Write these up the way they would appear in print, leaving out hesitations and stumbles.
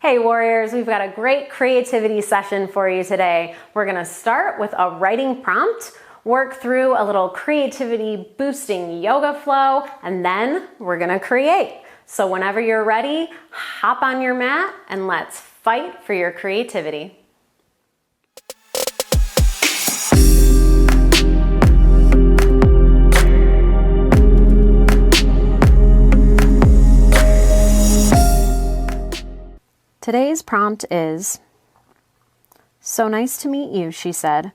Hey warriors, we've got a great creativity session for you today. We're gonna start with a writing prompt, work through a little creativity boosting yoga flow, and then we're gonna create. So whenever you're ready, hop on your mat and let's fight for your creativity. Today's prompt is, "So nice to meet you," she said.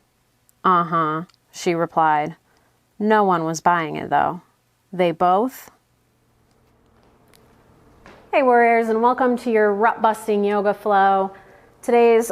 "Uh-huh," she replied. No one was buying it, though. They both... Hey, warriors, and welcome to your rut-busting yoga flow. Today's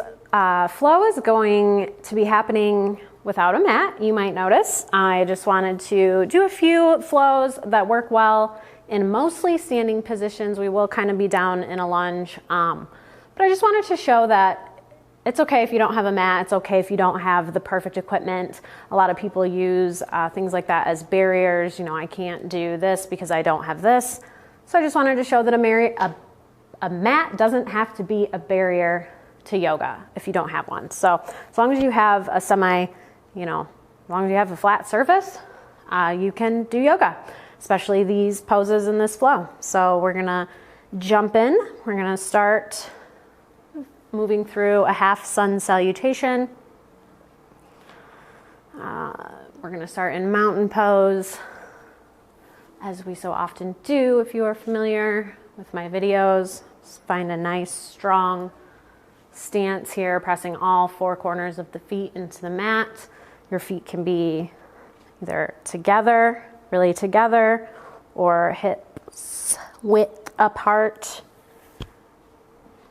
flow is going to be happening without a mat, you might notice. I just wanted to do a few flows that work well in mostly standing positions. We will kind of be down in a lunge. But I just wanted to show that it's okay if you don't have a mat. It's okay if you don't have the perfect equipment. A lot of people use things like that as barriers. You know, I can't do this because I don't have this. So I just wanted to show that a mat doesn't have to be a barrier to yoga if you don't have one. So as long as you have a as long as you have a flat surface, you can do yoga, especially these poses in this flow. So we're gonna jump in. We're gonna start moving through a half sun salutation. We're going to start in mountain pose, as we so often do. If you are familiar with my videos, just find a nice strong stance here, pressing all four corners of the feet into the mat. Your feet can be either together, really together, or hips width apart.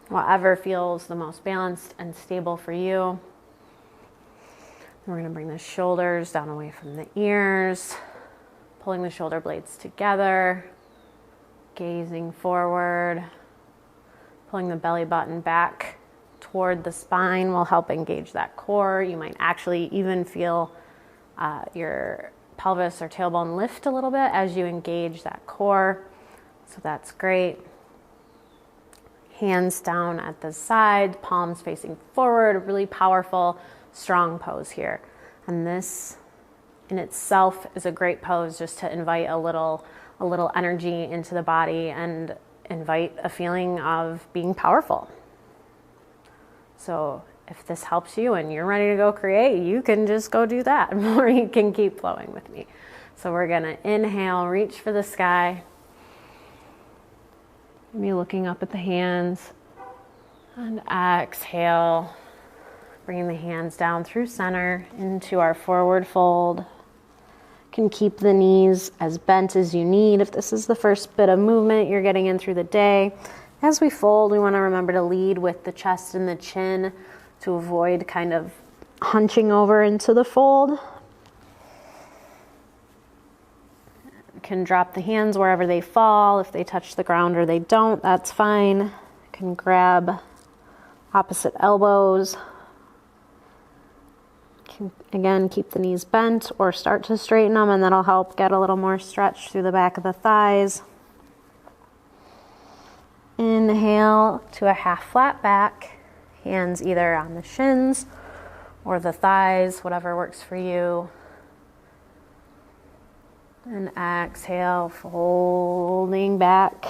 Whatever feels the most balanced and stable for you. We're going to bring the shoulders down away from the ears, pulling the shoulder blades together, gazing forward, pulling the belly button back toward the spine will help engage that core. You might actually even feel your pelvis or tailbone lift a little bit as you engage that core. So that's great. Hands down at the side, palms facing forward, a really powerful, strong pose here. And this in itself is a great pose just to invite a little energy into the body and invite a feeling of being powerful. So if this helps you and you're ready to go create, you can just go do that, or you can keep flowing with me. So we're gonna inhale, reach for the sky. Maybe looking up at the hands, and exhale, bringing the hands down through center into our forward fold. You can keep the knees as bent as you need if this is the first bit of movement you're getting in through the day. As we fold, we want to remember to lead with the chest and the chin to avoid kind of hunching over into the fold. Can drop the hands wherever they fall. If they touch the ground or they don't, that's fine. You can grab opposite elbows. Can, again, keep the knees bent or start to straighten them, and that'll help get a little more stretch through the back of the thighs. Inhale to a half flat back. Hands either on the shins or the thighs, whatever works for you. And exhale, folding back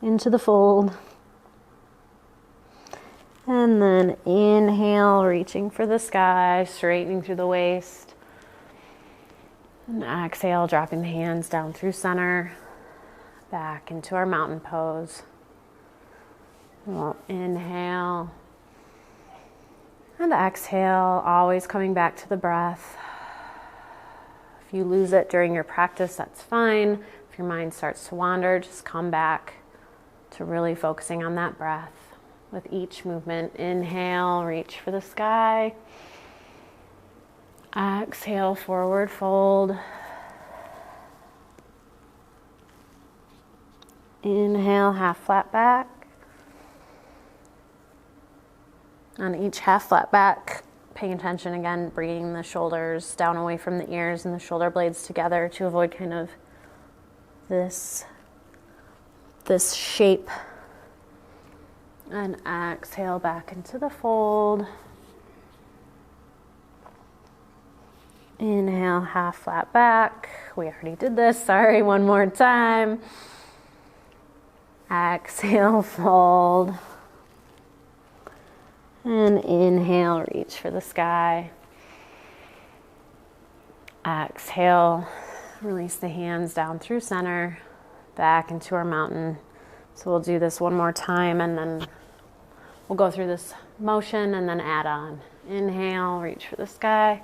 into the fold. And then inhale, reaching for the sky, straightening through the waist. And exhale, dropping the hands down through center, back into our mountain pose. We'll inhale and exhale, always coming back to the breath. If you lose it during your practice, that's fine. If your mind starts to wander, just come back to really focusing on that breath. With each movement, inhale, reach for the sky. Exhale, forward fold. Inhale, half flat back. On each half flat back, paying attention again, bringing the shoulders down away from the ears and the shoulder blades together to avoid kind of this shape And exhale back into the fold. Inhale, half flat back. We already did this, sorry, one more time. Exhale, fold. And inhale, reach for the sky. Exhale, release the hands down through center, back into our mountain. So we'll do this one more time and then we'll go through this motion and then add on. Inhale, reach for the sky.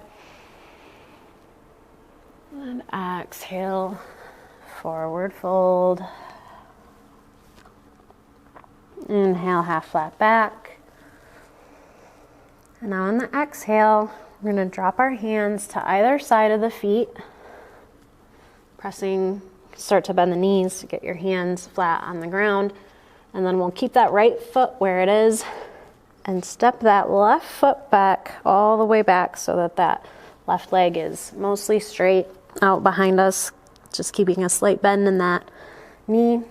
And exhale, forward fold. Inhale, half flat back. And now on the exhale, we're going to drop our hands to either side of the feet, pressing, start to bend the knees to get your hands flat on the ground. And then we'll keep that right foot where it is and step that left foot back, all the way back, so that that left leg is mostly straight out behind us, just keeping a slight bend in that knee.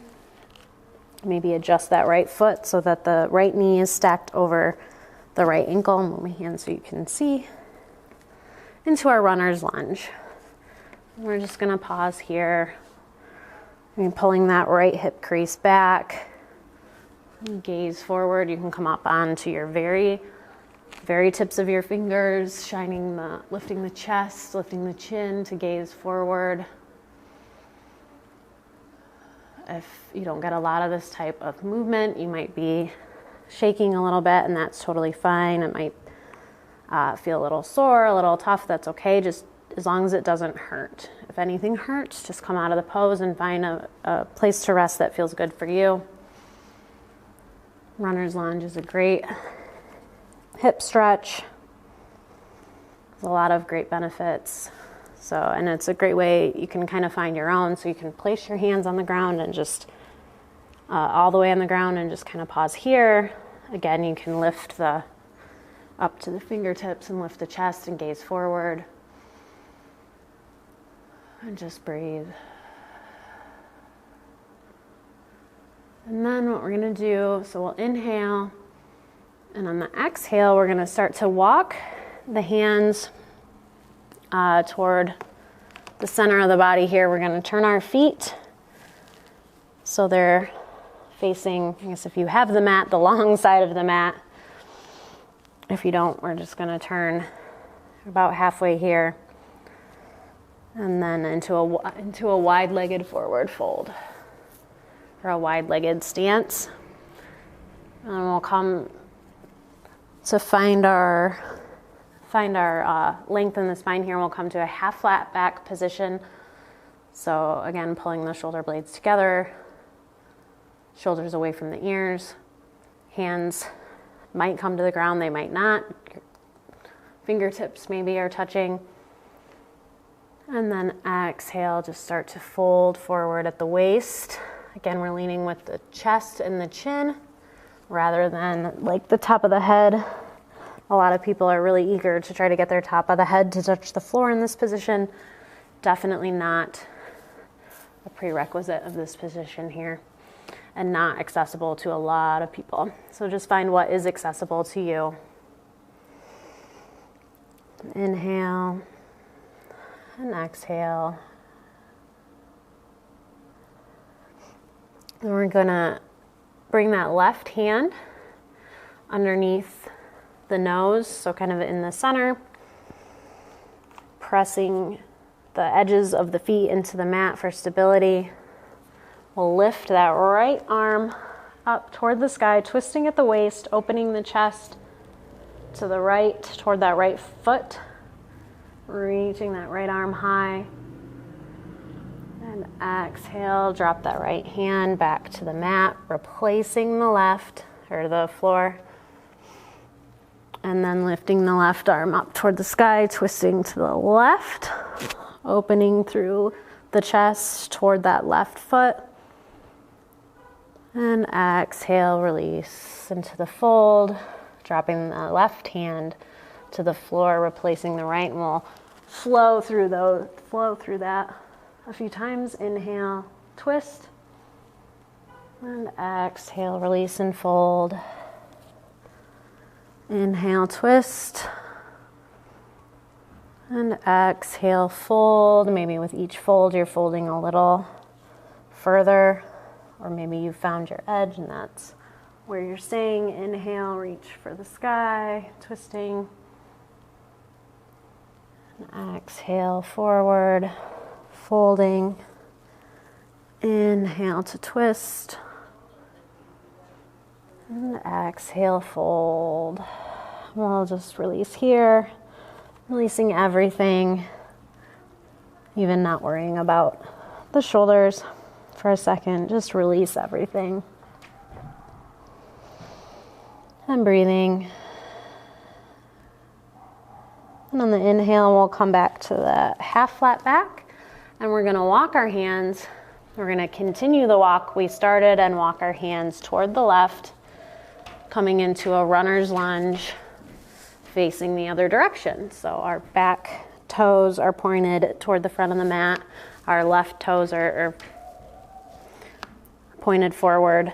Maybe adjust that right foot so that the right knee is stacked over the right ankle. Move my hand so you can see. Into our runner's lunge. We're just gonna pause here. Pulling that right hip crease back. Gaze forward. You can come up onto your very tips of your fingers, lifting the chest, lifting the chin to gaze forward. If you don't get a lot of this type of movement, you might be shaking a little bit, and that's totally fine. It might feel a little sore, a little tough. That's okay, just as long as it doesn't hurt. If anything hurts, just come out of the pose and find a place to rest that feels good for you. Runner's lunge is a great hip stretch. There's a lot of great benefits. So, and it's a great way you can kind of find your own. So you can place your hands on the ground and just all the way on the ground and just kind of pause here. Again, you can lift up to the fingertips and lift the chest and gaze forward. And just breathe. And then what we're gonna do, so we'll inhale, and on the exhale, we're gonna start to walk the hands toward the center of the body here. We're gonna turn our feet so they're facing, I guess if you have the mat, the long side of the mat. If you don't, we're just gonna turn about halfway here and then into a wide-legged forward fold, or a wide-legged stance. And we'll come to find our length in the spine here. We'll come to a half flat back position. So again, pulling the shoulder blades together, shoulders away from the ears, hands might come to the ground, they might not. Fingertips maybe are touching. And then exhale, just start to fold forward at the waist. Again, we're leaning with the chest and the chin rather than like the top of the head. A lot of people are really eager to try to get their top of the head to touch the floor in this position. Definitely not a prerequisite of this position here, and not accessible to a lot of people. So just find what is accessible to you. Inhale and exhale. And we're gonna bring that left hand underneath the nose, so kind of in the center, pressing the edges of the feet into the mat for stability. We'll lift that right arm up toward the sky, twisting at the waist, opening the chest to the right, toward that right foot, reaching that right arm high. And exhale, drop that right hand back to the mat, replacing the left, or the floor. And then lifting the left arm up toward the sky, twisting to the left, opening through the chest toward that left foot. And exhale, release into the fold, dropping the left hand to the floor, replacing the right, and we'll flow through that a few times. Inhale, twist, and exhale, release and fold. Inhale, twist. And exhale, fold. Maybe with each fold, you're folding a little further, or maybe you found your edge and that's where you're staying. Inhale, reach for the sky, twisting. And exhale, forward, folding. Inhale to twist. And exhale, fold. We'll just release here, releasing everything, even not worrying about the shoulders for a second. Just release everything. And breathing. And on the inhale, we'll come back to the half flat back, and we're gonna walk our hands. We're gonna continue the walk we started and walk our hands toward the left, coming into a runner's lunge, facing the other direction. So our back toes are pointed toward the front of the mat. Our left toes are pointed forward.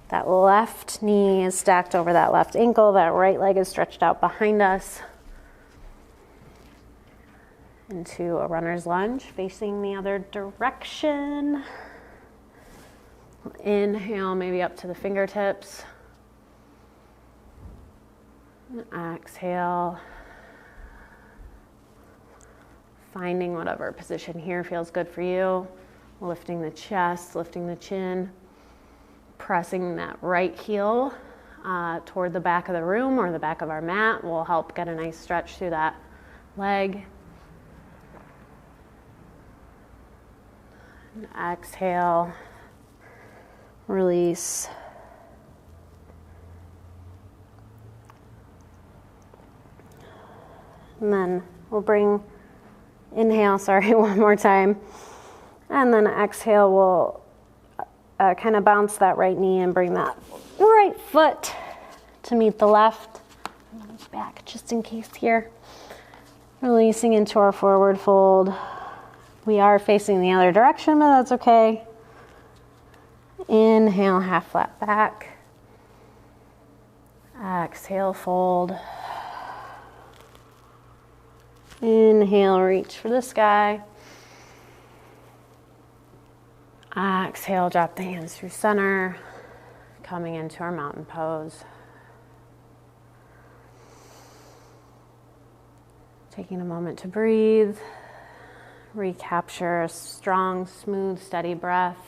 That left knee is stacked over that left ankle. That right leg is stretched out behind us. Into a runner's lunge, facing the other direction. Inhale, maybe up to the fingertips. Exhale. Finding whatever position here feels good for you. Lifting the chest, lifting the chin. Pressing that right heel toward the back of the room or the back of our mat will help get a nice stretch through that leg. And exhale, release. And then we'll bring, inhale, one more time. And then exhale, we'll kind of bounce that right knee and bring that right foot to meet the left. Back just in case here. Releasing into our forward fold. We are facing the other direction, but that's okay. Inhale, half flat back. Exhale, fold. Inhale, reach for the sky. Exhale, drop the hands through center, coming into our mountain pose. Taking a moment to breathe, recapture a strong, smooth, steady breath.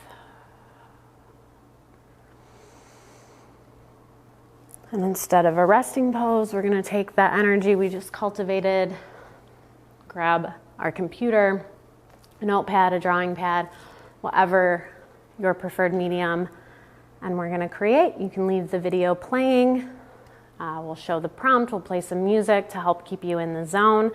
And instead of a resting pose, we're going to take that energy we just cultivated, grab our computer, a notepad, a drawing pad, whatever your preferred medium, and we're going to create. You can leave the video playing. We'll show the prompt. We'll play some music to help keep you in the zone.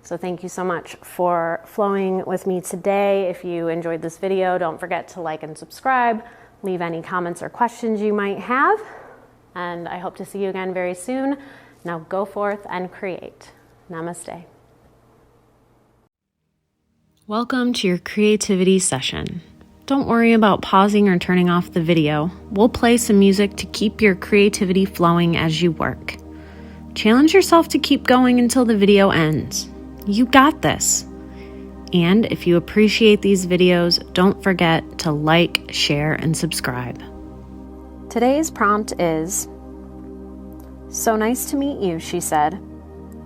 So thank you so much for flowing with me today. If you enjoyed this video, don't forget to like and subscribe. Leave any comments or questions you might have. And I hope to see you again very soon. Now go forth and create. Namaste. Welcome to your creativity session. Don't worry about pausing or turning off the video. We'll play some music to keep your creativity flowing as you work. Challenge yourself to keep going until the video ends. You got this. And if you appreciate these videos, don't forget to like, share, and subscribe. Today's prompt is, "So nice to meet you," she said.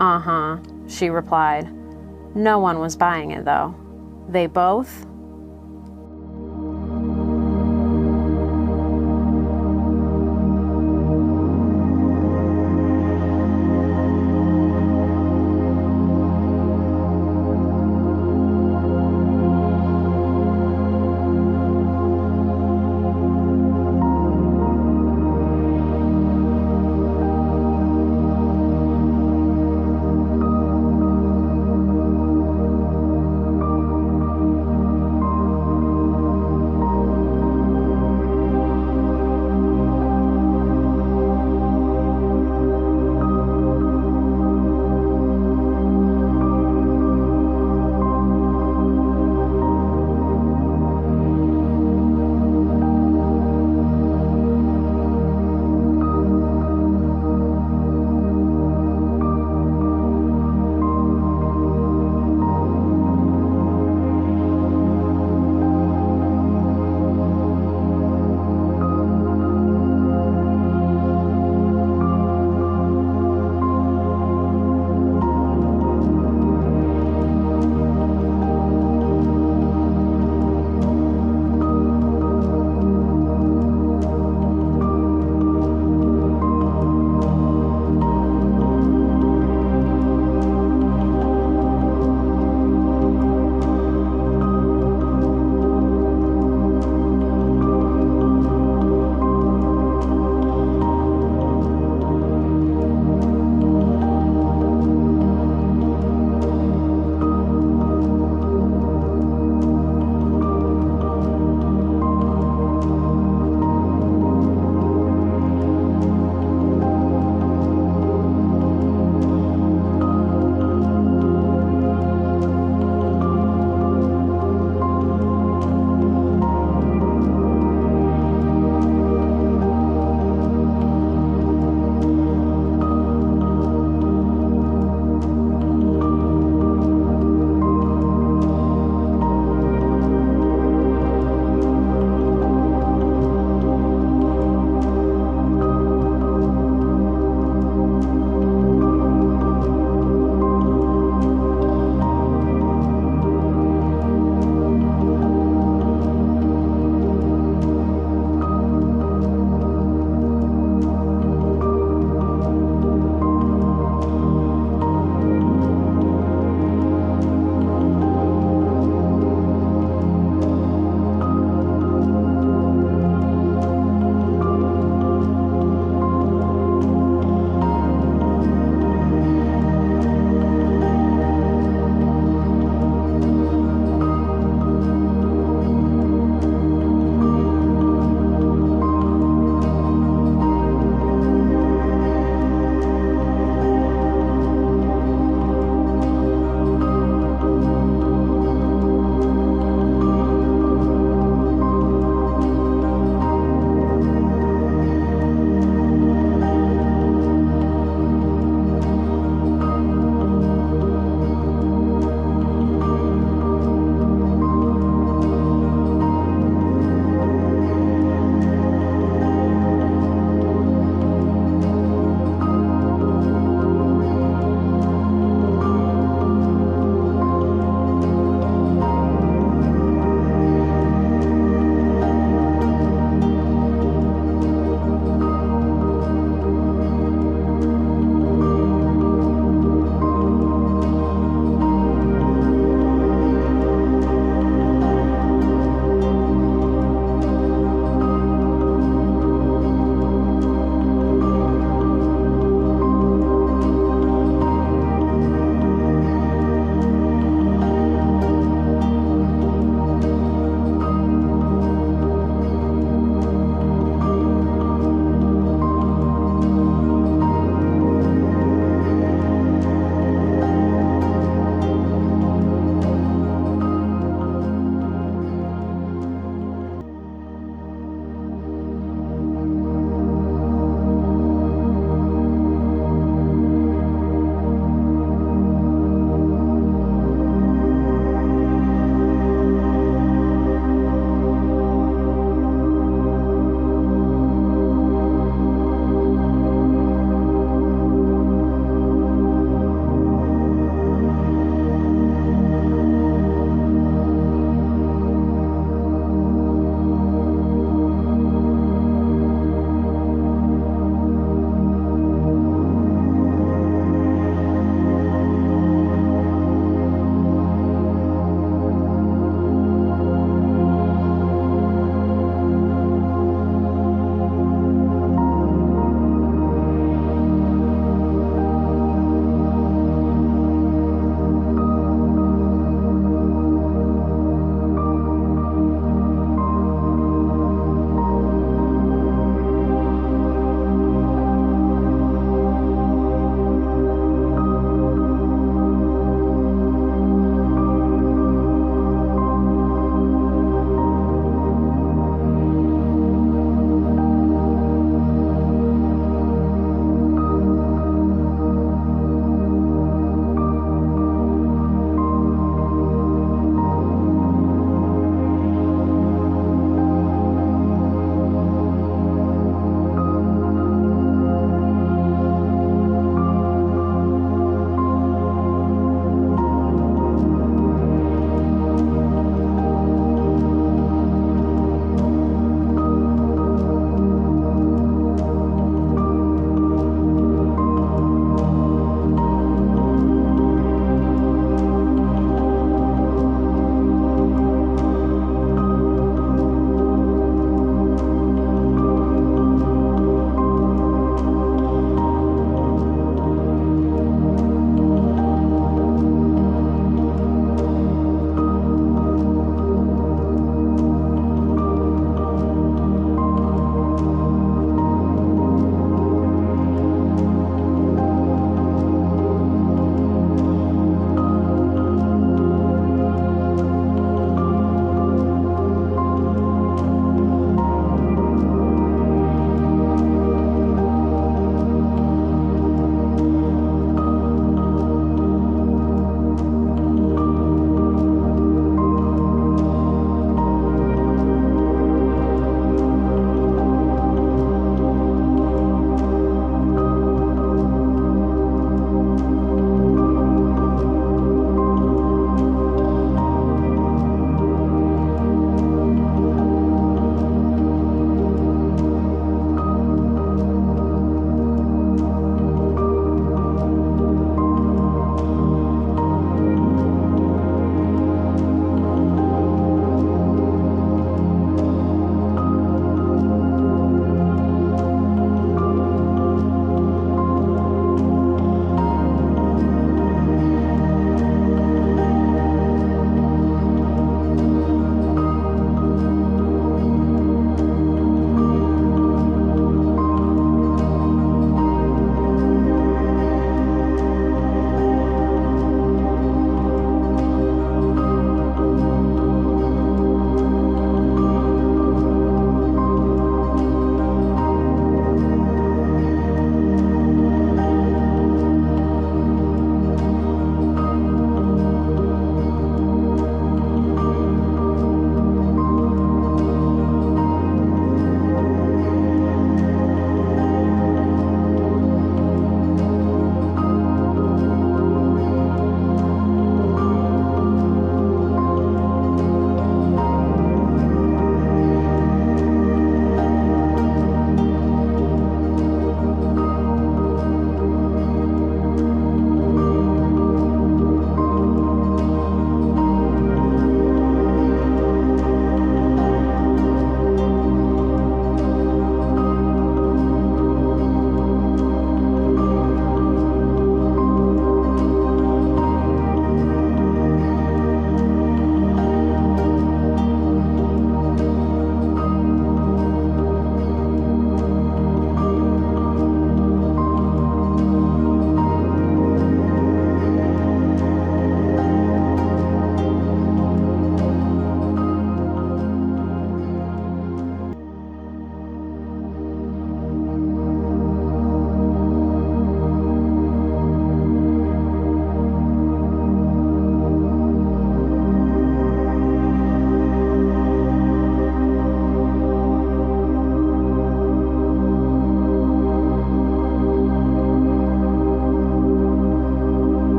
"Uh-huh," she replied. No one was buying it though. They both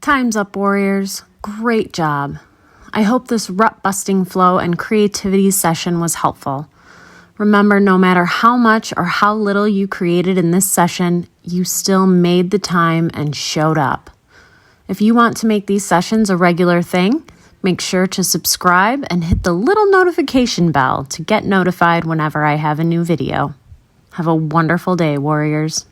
Time's up, warriors. Great job. I hope this rut busting flow and creativity session was helpful. Remember, no matter how much or how little you created in this session, you still made the time and showed up. If you want to make these sessions a regular thing, make sure to subscribe and hit the little notification bell to get notified whenever I have a new video. Have a wonderful day, warriors.